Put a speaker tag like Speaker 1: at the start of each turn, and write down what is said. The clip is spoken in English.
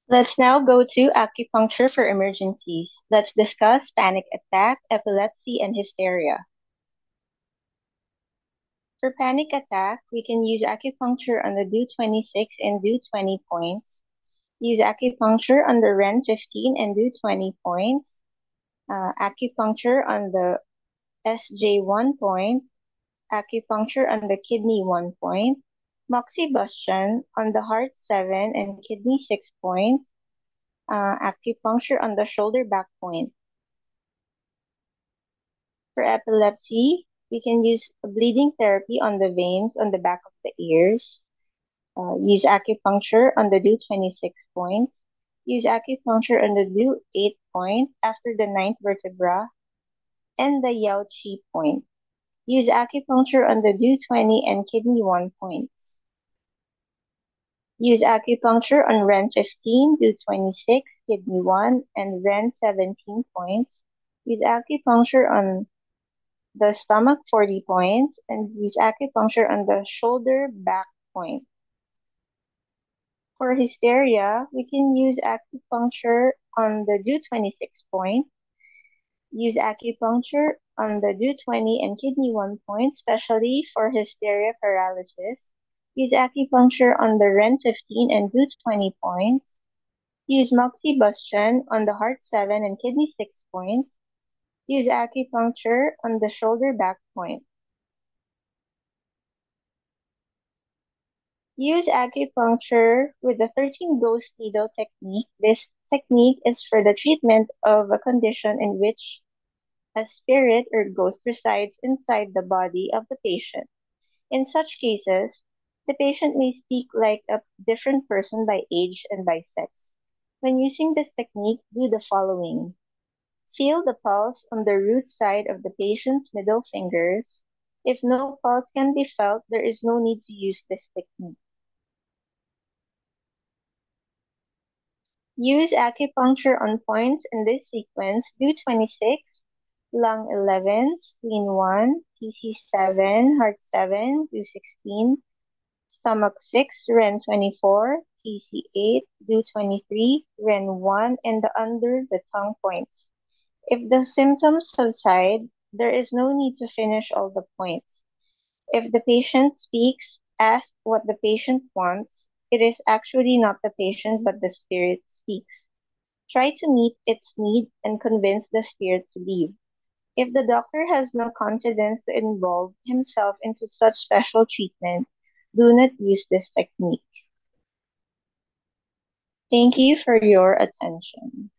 Speaker 1: Let's now go to acupuncture for emergencies. Let's discuss panic attack, epilepsy, and hysteria. For panic attack, we can use acupuncture on the DO26 and DO20 points. Use acupuncture on the REN15 and DO20 points. Acupuncture on the SJ1 point. Acupuncture on the kidney 1 point. Moxibustion on the heart 7 and kidney 6 points. Acupuncture on the shoulder back point. For epilepsy, we can use bleeding therapy on the veins on the back of the ears. Use acupuncture on the DO26 point. Use acupuncture on the DO8 point after the ninth vertebra and the Yao Qi point. Use acupuncture on the DO20 and kidney 1 points. Use acupuncture on REN15, DO26, kidney 1, and REN17 points. Use acupuncture on the stomach 40 points and use acupuncture on the shoulder back point. For hysteria, we can use acupuncture on the DO26 point, use acupuncture on the DO20 and kidney 1 point, especially for hysteria paralysis. Use acupuncture on the REN15 and DO20 points. Use moxibustion on the heart 7 and kidney 6 points. Use acupuncture on the shoulder back point. Use acupuncture with the 13 ghost needle technique. This technique is for the treatment of a condition in which a spirit or ghost resides inside the body of the patient. In such cases, the patient may speak like a different person by age and by sex. When using this technique, do the following. Feel the pulse on the root side of the patient's middle fingers. If no pulse can be felt, there is no need to use this technique. Use acupuncture on points in this sequence: DO26, lung 11, spleen 1, PC 7, heart 7, DO16, stomach 6, REN 24, PC 8, DO23, REN 1, and the under the tongue points. If the symptoms subside, there is no need to finish all the points. If the patient speaks, ask what the patient wants. It is actually not the patient, but the spirit speaks. Try to meet its need and convince the spirit to leave. If the doctor has no confidence to involve himself into such special treatment, do not use this technique. Thank you for your attention.